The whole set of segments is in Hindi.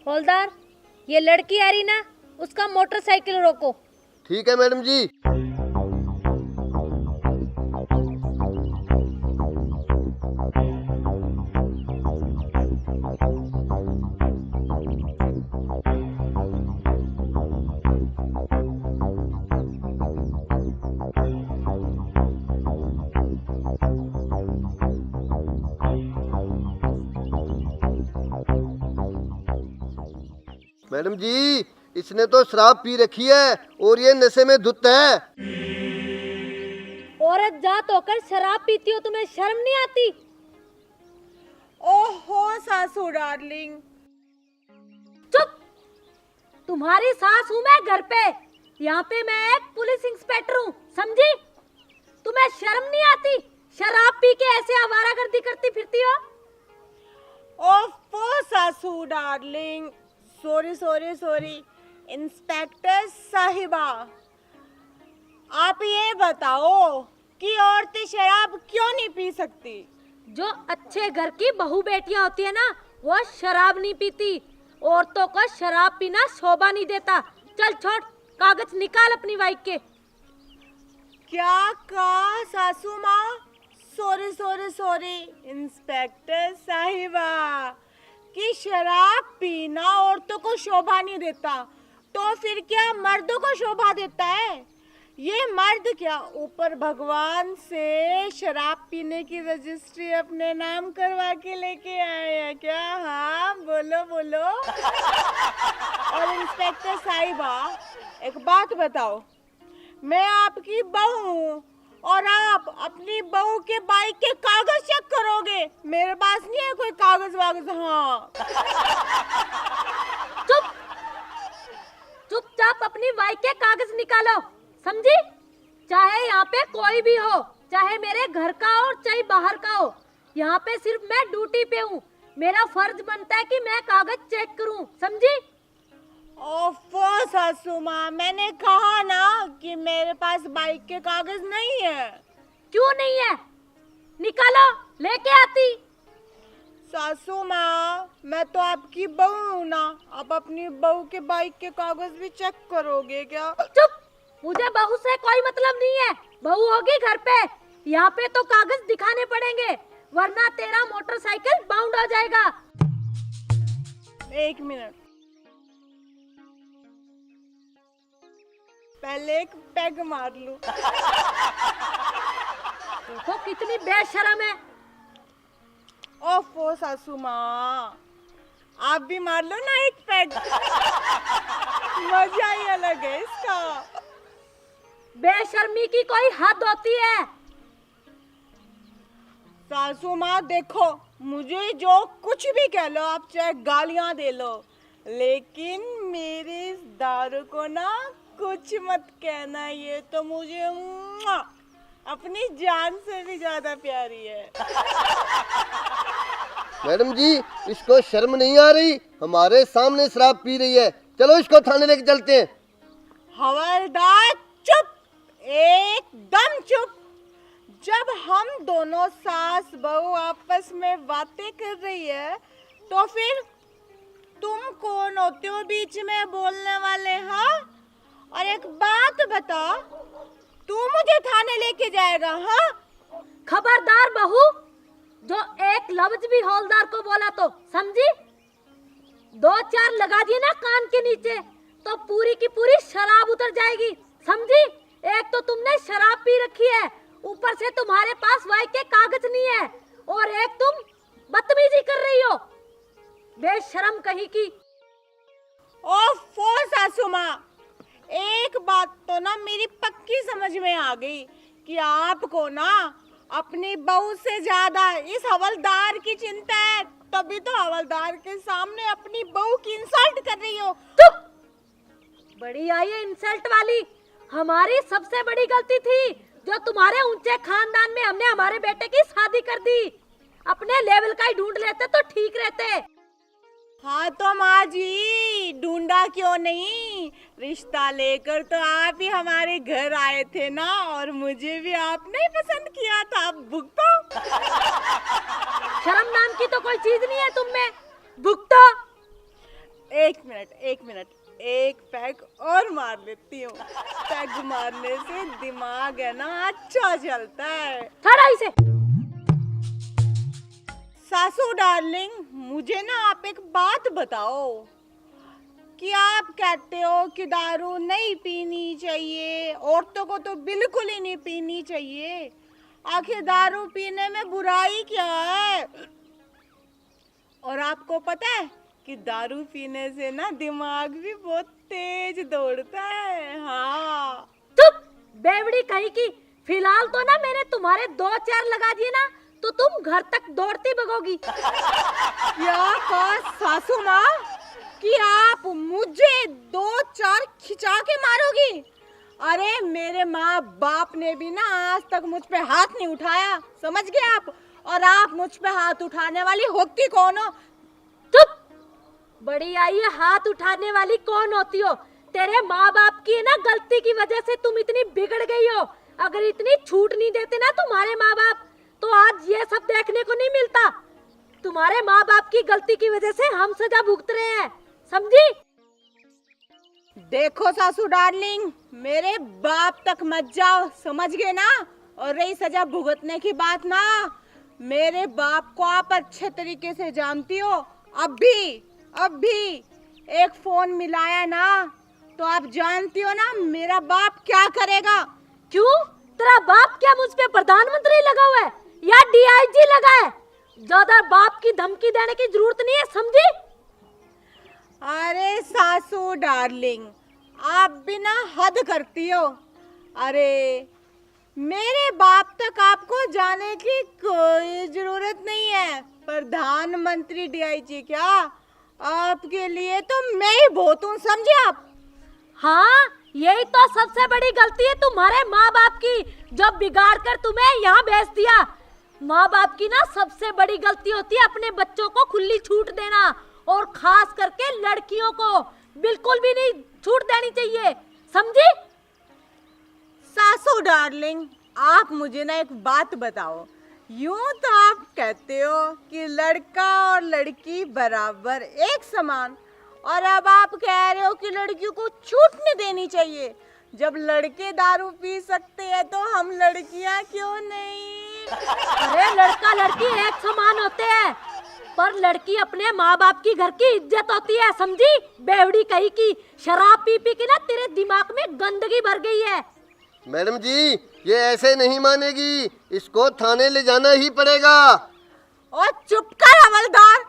हौलदार, ये लड़की आ रही ना, उसका मोटरसाइकिल रोको। ठीक है मैडम जी। मैडम जी, इसने तो शराब पी रखी है और ये नशे में धुत है। औरत जात होकर शराब पीती हो, तुम्हें शर्म नहीं आती? ओहो सासू डार्लिंग। चुप! तुम्हारी सास हूँ मैं घर पे, यहाँ पे मैं एक पुलिस इंस्पेक्टर हूँ, समझी? तुम्हें शर्म नहीं आती? शराब पी के ऐसे आवारागर्दी करती फिरती हो? ओफो सासू darling, sorry sorry sorry. Inspector साहिबा, आप ये बताओ कि औरतें शराब क्यों नहीं पी सकती? जो अच्छे घर की बहू बेटियां होती है ना, वो शराब नहीं पीती। औरतों को शराब पीना शोभा नहीं देता। चल छोड़, कागज निकाल अपनी बाइक के। क्या कहा सासू माँ? सॉरी सॉरी सॉरी इंस्पेक्टर साहिबा, कि शराब पीना औरतों को शोभा नहीं देता, तो फिर क्या मर्दों को शोभा देता है? ये मर्द क्या ऊपर भगवान से शराब पीने की रजिस्ट्री अपने नाम करवा के लेके आए हैं क्या? हाँ बोलो बोलो। और इंस्पेक्टर साहिबा, एक बात बताओ, मैं आपकी बहू हूँ और आप अपनी बहू के बाइक के कागज चेक करोगे? मेरे पास नहीं है कोई कागज वागज। हाँ चुप! चुपचाप अपनी बाइक के कागज निकालो, समझी? चाहे यहाँ पे कोई भी हो, चाहे मेरे घर का हो चाहे बाहर का हो, यहाँ पे सिर्फ मैं ड्यूटी पे हूँ। मेरा फर्ज बनता है कि मैं कागज चेक करूँ, समझी? ओफो सासू माँ, मैंने कहा ना कि मेरे पास बाइक के कागज नहीं है। क्यों नहीं है? निकालो, लेके आती। सासू माँ, मैं तो आपकी बहू हूँ ना, आप अपनी बहू के बाइक के कागज भी चेक करोगे क्या? चुप! मुझे बहू से कोई मतलब नहीं है। बहू होगी घर पे, यहाँ पे तो कागज दिखाने पड़ेंगे, वरना तेरा मोटरसाइकिल बाउंड हो जाएगा। एक मिनट, पहले एक पैग मार लूं। देखो कितनी बेशर्म है। ओफो सासू माँ, आप भी मार लो ना एक पैग। मजा ही अलग है इसका। बेशर्मी की कोई हद होती है। सासू माँ देखो, मुझे जो कुछ भी कह लो आप, चाहे गालियां दे लो, लेकिन मेरे इस दारू को ना कुछ मत कहना। ये तो मुझे अपनी जान से भी ज्यादा प्यारी है। मैडम जी, इसको शर्म नहीं आ रही? हमारे सामने शराब पी रही है। चलो इसको थाने लेके चलते हैं। हवलदार चुप, एकदम चुप। जब हम दोनों सास बहू आपस में बातें कर रही है, तो फिर तुम कौन होते हो बीच में बोलने वाले? हाँ, और एक बात बता, तू मुझे थाने लेके जाएगा? हाँ, खबरदार बहू, जो एक लफ्ज भी हौलदार को बोला तो समझी? 2-4 लगा दिए ना कान के नीचे, तो पूरी की पूरी शराब उतर जाएगी, समझी? एक तो तुमने शराब पी रखी है, ऊपर से तुम्हारे पास बाइक के कागज नहीं है, और एक तुम बदतमीजी कर रही हो, बेशरम कहीं की। ओफो सासू माँ, एक बात तो ना मेरी पक्की समझ में आ गई कि आपको ना अपनी बहू से ज्यादा इस हवलदार की चिंता है, तभी तो हवलदार के सामने अपनी बहू की इंसल्ट कर रही हो। चुप! बड़ी आई है इंसल्ट वाली। हमारी सबसे बड़ी गलती थी जो तुम्हारे ऊंचे खानदान में हमने हमारे बेटे की शादी कर दी। अपने लेवल का ही ढूंढ लेते तो ठीक रहते। हाँ तो माँ जी, ढूंढा क्यों नहीं, रिश्ता लेकर तो आप ही हमारे घर आए थे ना, और मुझे भी आपने ही पसंद किया था। अब भुगतो। शर्म नाम की तो कोई चीज नहीं है तुम में, भुगतो। एक मिनट, एक पैग और मार लेती हूँ। पैग मारने से दिमाग है ना अच्छा चलता है। खड़ा इसे। सासू डार्लिंग, मुझे ना आप एक बात बताओ कि आप कहते हो कि दारू नहीं पीनी चाहिए, औरतों को तो बिल्कुल ही नहीं पीनी चाहिए। आखिर दारू पीने में बुराई क्या है? और आपको पता है कि दारू पीने से ना दिमाग भी बहुत तेज दौड़ता है। हाँ। चुप बेवड़ी कहीं की। फिलहाल तो ना मैंने तुम्हारे 2-4 लगा दिए ना तो तुम घर तक दौड़ती भगोगी। क्या कहा सासू माँ कि आप मुझे 2-4 खिंचा के मारोगी? अरे मेरे माँ बाप ने भी ना आज तक मुझ पे हाथ नहीं उठाया, समझ गए आप? और आप मुझ पे हाथ उठाने वाली होती कौन हो? चुप। बड़ी आई है, हाथ उठाने वाली कौन होती हो? तेरे माँ बाप की ना गलती की वजह से तुम इतनी बिगड़ गई हो। अगर इतनी छूट नहीं देते ना तुम्हारे माँ बाप तो आज ये सब देखने को नहीं मिलता। तुम्हारे माँ बाप की गलती की वजह से हम सजा भुगत रहे हैं, समझी? देखो सासू डार्लिंग, मेरे बाप तक मत जाओ, समझ गए ना? और रही सजा भुगतने की बात ना, मेरे बाप को आप अच्छे तरीके से जानती हो। अब भी एक फोन मिलाया ना तो आप जानती हो ना मेरा बाप क्या करेगा। क्यों? तेरा बाप क्या मुझ पे प्रधानमंत्री लगा हुआ है या डीआईजी लगा है? ज्यादा बाप की धमकी देने की जरूरत नहीं है, समझी? अरे सासू डार्लिंग, आप भी ना हद करती हो। अरे मेरे बाप तक आपको जाने की कोई जरूरत नहीं है। प्रधानमंत्री डीआईजी क्या, आपके लिए तो मैं ही बहुत हूँ, समझे आप? हाँ, यही तो सबसे बड़ी गलती है तुम्हारे माँ बाप की, जो बिगाड़ कर तुम्हें यहाँ भेज दिया। माँ बाप की ना सबसे बड़ी गलती होती है अपने बच्चों को खुली छूट देना, और खास करके लड़कियों को बिल्कुल भी नहीं छूट देनी चाहिए, समझी? सासू डार्लिंग, आप मुझे ना एक बात बताओ। यूं तो आप कहते हो कि लड़का और लड़की बराबर एक समान, और अब आप कह रहे हो कि लड़कियों को छूट नहीं देनी चाहिए। जब लड़के दारू पी सकते हैं तो हम लड़कियां क्यों नहीं? अरे लड़का लड़की एक समान होते हैं, पर लड़की अपने माँ बाप की घर की इज्जत होती है, समझी? बेवड़ी कहीं की। शराब पी पी के ना तेरे दिमाग में गंदगी भर गई है। मैडम जी, ये ऐसे नहीं मानेगी, इसको थाने ले जाना ही पड़ेगा। और चुप कर हवलदार,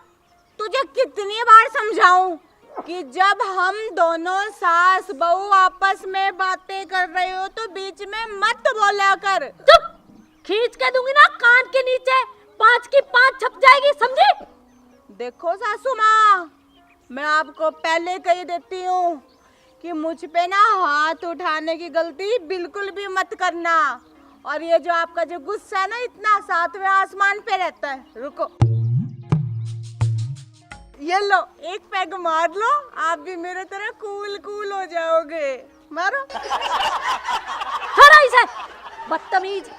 तुझे कितनी बार समझाऊं कि जब हम दोनों सास बहू आपस में बातें कर रहे हो तो बीच में मत बोला कर। चुप। खींच के दूंगी ना कान के नीचे, 5 की 5 छप जाएगी, समझी? देखो सासू माँ, मैं आपको पहले कही देती हूँ कि मुझ पे ना हाथ उठाने की गलती बिल्कुल भी मत करना। और ये जो आपका जो गुस्सा है ना, इतना 7वें आसमान पे रहता है। रुको, ये लो, एक पैग मार लो, आप भी मेरे तरह कूल हो जाओगे। मारो। छोड़ो इसे, बदतमीज।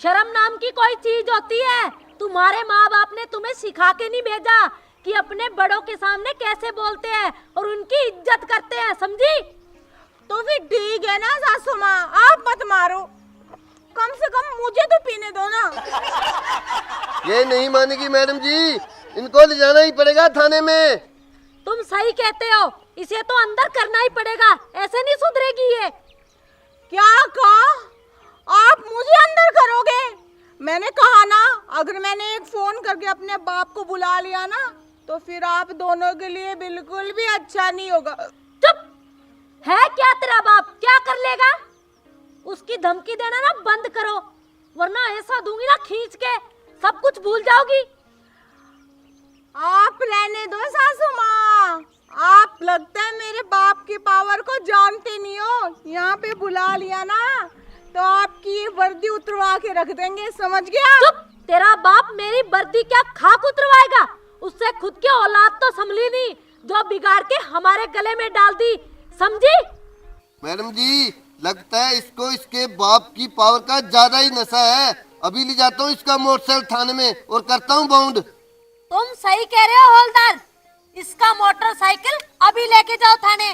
शर्म नाम की कोई चीज होती है? तुम्हारे माँ बाप ने तुम्हें सिखा के नहीं भेजा कि अपने बड़ों के सामने कैसे बोलते हैं और उनकी इज्जत करते हैं, समझी? तो फिर ठीक है ना सासू माँ, आप मत मारो, कम से कम मुझे तो पीने दो ना। ये नहीं मानेगी मैडम जी, इनको ले जाना ही पड़ेगा थाने में। तुम सही कहते हो, इसे तो अंदर करना ही पड़ेगा, ऐसे नहीं सुधरेगी ये। क्या कहा? आप मुझे अंदर करोगे? मैंने कहा ना, अगर मैंने एक फोन करके अपने बाप को बुला लिया ना तो फिर आप दोनों के लिए बिल्कुल भी अच्छा नहीं होगा। चुप। है क्या तेरा बाप, क्या कर लेगा? उसकी धमकी देना ना बंद करो, वरना ऐसा दूंगी ना खींच के, सब कुछ भूल जाओगी। आप रहने दो सासू माँ, आप लगता है मेरे बाप की पावर को जानते नहीं हो। यहाँ पे बुला लिया ना तो आपकी वर्दी उतरवा के रख देंगे, समझ गया? चुप। तेरा बाप मेरी वर्दी क्या खाक उतरवाएगा? उससे खुद की औलाद तो संभली नहीं, जो बिगाड़ के हमारे गले में डाल दी, समझी? मैडम जी, लगता है इसको इसके बाप की पावर का ज्यादा ही नशा है। अभी ले जाता हूँ इसका मोटरसाइकिल थाने में और करता हूँ बाउंड। तुम सही कह रहे हो हवलदार, इसका मोटरसाइकिल अभी लेके जाओ थाने।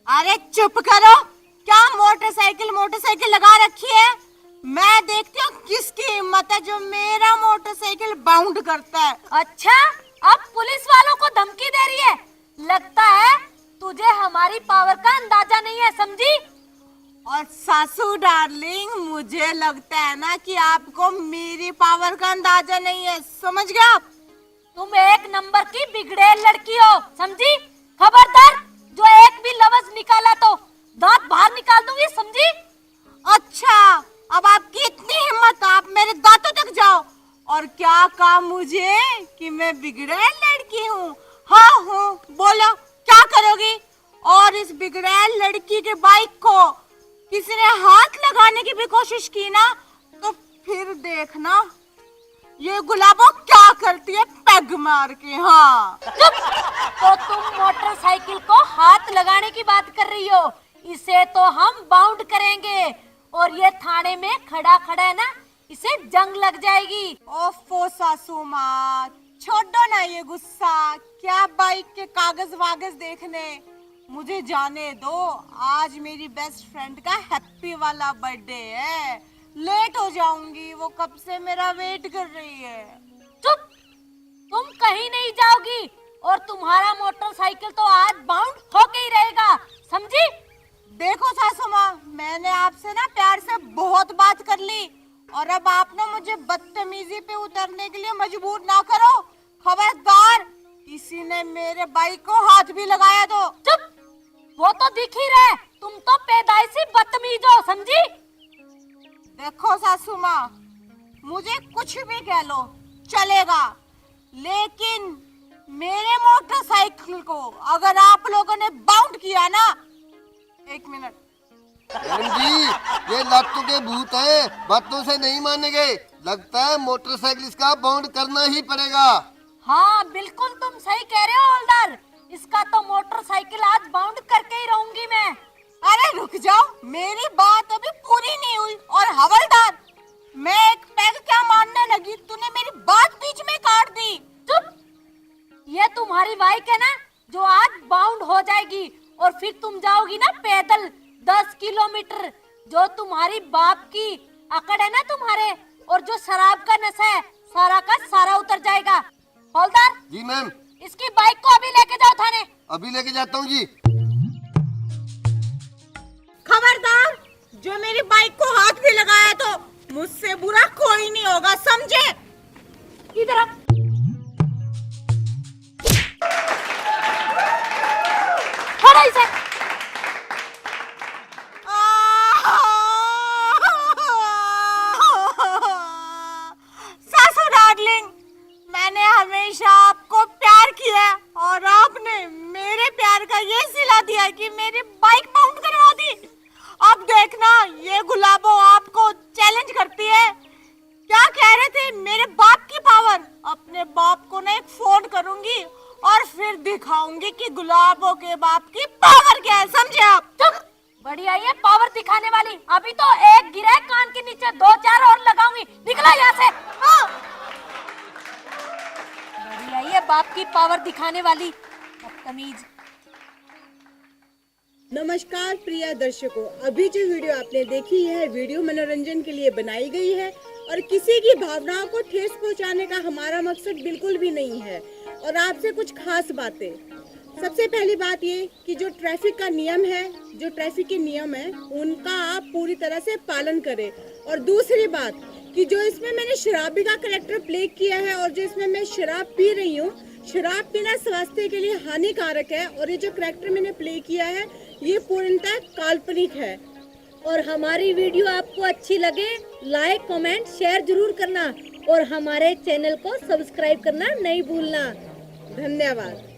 अरे चुप करो, क्या मोटरसाइकिल लगा रखी है। मैं देखती हूँ किसकी हिम्मत है जो मेरा मोटरसाइकिल बाउंड करता है। अच्छा, अब पुलिस वालों को धमकी दे रही है। लगता है तुझे हमारी पावर का अंदाजा नहीं है, समझी? और सासू डार्लिंग, मुझे लगता है ना कि आपको मेरी पावर का अंदाजा नहीं है, समझ गए आप? तुम एक नंबर की बिगड़ेल लड़की हो, समझी? खबरदार, जो एक भी लफ्ज निकाला तो दांत बाहर निकाल दूंगी, समझी? अच्छा, अब आपकी इतनी हिम्मत, आप मेरे दांतों तक जाओ। और क्या कहा मुझे कि मैं बिगड़ेल लड़की हूँ? हाँ हूँ, बोलो क्या करोगी? और इस बिगड़ेल लड़की के बाइक को किसी ने हाथ लगाने की भी कोशिश की ना, तो फिर देखना ये गुलाबो क्या करती है पैग मार के। हाँ, चुप! तो तुम मोटरसाइकिल को हाथ लगाने की बात कर रही हो, इसे तो हम बाउंड करेंगे। और ये थाने में खड़ा है ना, इसे जंग लग जाएगी। ओफो सासू माँ, छोड़ो ना ये गुस्सा, क्या बाइक के कागज वागज देखने, मुझे जाने दो। आज मेरी बेस्ट फ्रेंड का हैप्पी वाला बर्थडे है, लेट हो जाऊंगी, वो कब से मेरा वेट कर रही है। चुप! तुम कहीं नहीं जाओगी और तुम्हारा मोटरसाइकिल तो आज बाउंड होके ही रहेगा, समझी? देखो सासू माँ, मैंने आपसे ना प्यार से बहुत बात कर ली, और अब आप ना मुझे बदतमीजी पे उतरने के लिए मजबूर ना करो। खबरदार, किसी ने मेरे बाइक को हाथ भी लगाया तो। चुप! वो तो दिख ही रहा है, तुम तो पैदाइशी बदतमीज हो, समझी? देखो सासू माँ, मुझे कुछ भी कह लो चलेगा, लेकिन मेरे मोटरसाइकिल को अगर आप लोगों ने बाउंड किया ना, एक मिनट। मैडम जी, ये लातों के भूत हैं, बातों से नहीं मानेंगे। लगता है मोटरसाइकिल इसका बाउंड करना ही पड़ेगा। हाँ बिल्कुल, तुम सही कह रहे हो हवलदार, इसका तो मोटरसाइकिल आज बाउंड करके ही रहूंगी मैं। अरे रुक जाओ, मेरी बात अभी पूरी नहीं हुई। और हवलदार, मैं एक पैग क्या मारने लगी, तूने मेरी बात बीच में काट दी। चुप! ये तुम्हारी बाइक है ना जो आज बाउंड हो जाएगी, और फिर तुम जाओगी ना पैदल 10 किलोमीटर। जो तुम्हारी बाप की अकड़ है ना तुम्हारे, और जो शराब का नशा है, सारा का सारा उतर जाएगा। हवलदार जी मैम, इसकी बाइक को अभी लेके जाओ थाने। अभी लेके जाता हूँ जी। खबरदार, जो मेरी बाइक को हाथ भी लगाया तो मुझसे बुरा कोई नहीं होगा, समझे? इधर आ। छोड़ो इसे। सासू डार्लिंग, मैंने हमेशा आपको प्यार किया, और आपने मेरे प्यार का ये सिला दिया कि मेरी बाइक बाउंड करवा दी। अब देखना, ये गुलाबो आपको चैलेंज करती है। क्या कह रहे थे, मेरे बाप की पावर? अपने बाप को ना एक फोन करूंगी और फिर दिखाऊंगी कि गुलाबो के बाप की पावर क्या है, समझे आप? चुप! बढ़िया, ये पावर दिखाने वाली, अभी तो एक गिरा है कान के नीचे, 2-4 और लगाऊंगी। निकला यहाँ से। हाँ। बढ़िया, ये बाप की पावर दिखाने वाली बदतमीज। नमस्कार प्रिय दर्शकों, अभी जो वीडियो आपने देखी है, वीडियो मनोरंजन के लिए बनाई गई है और किसी की भावनाओं को ठेस पहुंचाने का हमारा मकसद बिल्कुल भी नहीं है। और आपसे कुछ खास बातें। सबसे पहली बात ये कि जो ट्रैफिक का नियम है, जो ट्रैफिक के नियम है, उनका आप पूरी तरह से पालन करें। और दूसरी बात कि जो इसमें मैंने शराबी का कैरेक्टर प्ले किया है और जो इसमें मैं शराब पी रही हूँ, शराब पीना स्वास्थ्य के लिए हानिकारक है। और ये जो कैरेक्टर मैंने प्ले किया है, ये पूर्णतः काल्पनिक है। और हमारी वीडियो आपको अच्छी लगे, लाइक कमेंट शेयर जरूर करना, और हमारे चैनल को सब्सक्राइब करना नहीं भूलना। धन्यवाद।